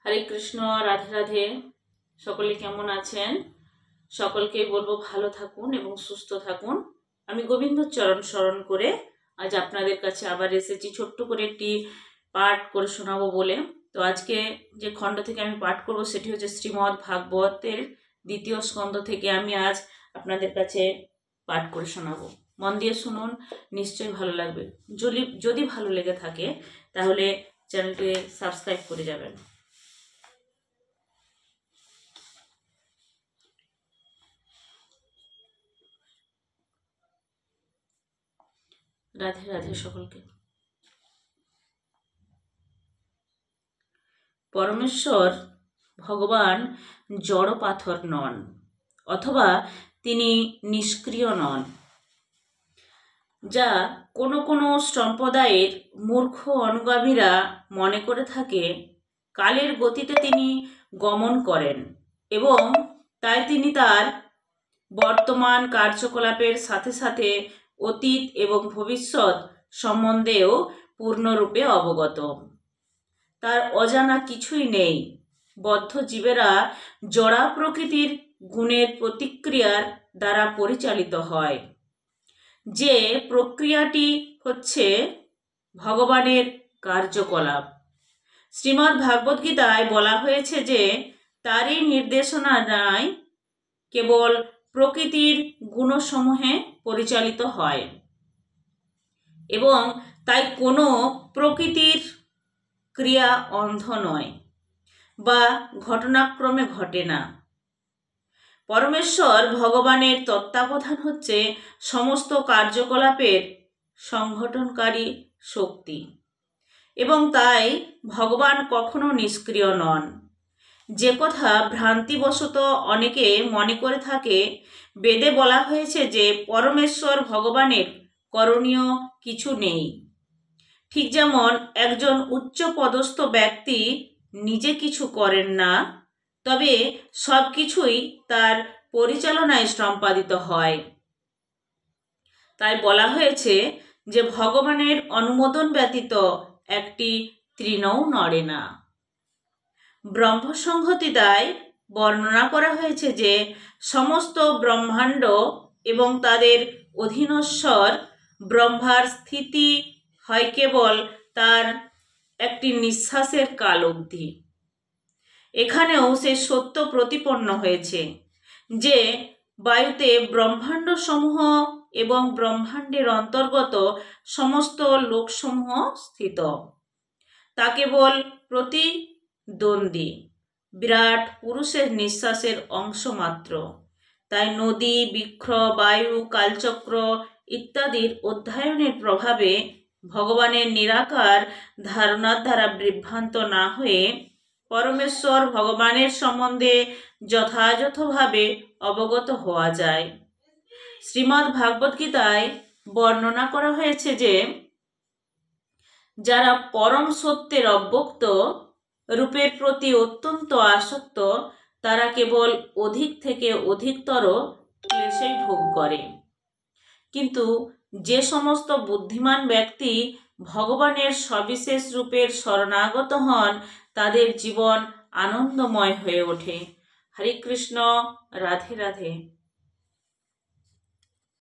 হরে কৃষ্ণ, রাধে রাধে। সকলে কেমন আছেন? সকলকে বলবো ভালো থাকুন এবং সুস্থ থাকুন। আমি গোবিন্দ চরণ স্মরণ করে আজ আপনাদের কাছে আবার এসেছি ছোট্ট করে একটি পাঠ করে শোনাবো বলে। তো আজকে যে খণ্ড থেকে আমি পাঠ করব সেটি হচ্ছে শ্রীমদ্ ভাগবতের 2য় স্কন্ধ থেকে আমি আজ আপনাদের কাছে পাঠ করে শোনাবো। মন দিয়ে শুনুন, নিশ্চয়ই ভালো লাগবে। যদি ভালো লেগে থাকে তাহলে চ্যানেলটি সাবস্ক্রাইব করে যাবেন। রাধে রাধে সকলকে। পরমেশ্বর ভগবান জড় পাথর নন, অথবা তিনি নিষ্ক্রিয় নন, যা কোনো কোনো সম্প্রদায়ের মূর্খ অনুগামীরা মনে করে থাকে। কালের গতিতে তিনি গমন করেন এবং তাই তিনি তার বর্তমান কার্যকলাপের সাথে সাথে অতীত এবং ভবিষ্যৎ সম্বন্ধেও পূর্ণরূপে অবগত। তার অজানা কিছুই নেই। বদ্ধ জীবেরা জড়া প্রকৃতির গুণের প্রতিক্রিয়ার দ্বারা পরিচালিত হয়, যে প্রক্রিয়াটি হচ্ছে ভগবানের কার্যকলাপ। শ্রীমদ্ ভাগবত গীতায় বলা হয়েছে যে তারই নির্দেশনায় কেবল প্রকৃতির গুণসমূহে পরিচালিত হয় এবং তাই কোনো প্রকৃতির ক্রিয়া অন্ধ নয় বা ঘটনাক্রমে ঘটে না। পরমেশ্বর ভগবানের তত্ত্বাবধান হচ্ছে সমস্ত কার্যকলাপের সংগঠনকারী শক্তি এবং তাই ভগবান কখনো নিষ্ক্রিয় নন। যে কথা ভ্রান্তিবশত অনেকে মনে করে থাকে, বেদে বলা হয়েছে যে পরমেশ্বর ভগবানের করণীয় কিছু নেই। ঠিক যেমন একজন উচ্চপদস্থ ব্যক্তি নিজে কিছু করেন না, তবে সব কিছুই তার পরিচালনায় সম্পাদিত হয়। তাই বলা হয়েছে যে ভগবানের অনুমোদন ব্যতীত একটি তৃণও নড়ে না। ব্রহ্মসংহিতায় বর্ণনা করা হয়েছে যে সমস্ত ব্রহ্মাণ্ড এবং তাদের অধীনশ্বর ব্রহ্মার স্থিতি হয় কেবল তার একটি নিঃশ্বাসের কাল অবধি। এখানেও সে সত্য প্রতিপন্ন হয়েছে যে বায়ুতে ব্রহ্মাণ্ড সমূহ এবং ব্রহ্মাণ্ডের অন্তর্গত সমস্ত লোকসমূহ স্থিত। তা কেবল প্রতিদ্বন্দ্বী বিরাট পুরুষের নিঃশ্বাসের অংশ মাত্র। তাই নদী, বৃক্ষ, বায়ু, কালচক্র ইত্যাদির অধ্যয়নের প্রভাবে ভগবানের নিরাকার ধারণার দ্বারা বিভ্রান্ত না হয়ে পরমেশ্বর ভগবানের সম্বন্ধে যথাযথভাবে অবগত হওয়া যায়। শ্রীমদ্ ভাগবত গীতায় বর্ণনা করা হয়েছে যে যারা পরম সত্যের অব্যক্ত রূপের প্রতি অত্যন্ত আসক্ত, তারা কেবল অধিক থেকে অধিকতর ক্লেশেই ভোগ করে। কিন্তু যে সমস্ত বুদ্ধিমান ব্যক্তি ভগবানের সবিশেষ রূপের শরণাগত হন, তাদের জীবন আনন্দময় হয়ে ওঠে। হরে কৃষ্ণ, রাধে রাধে।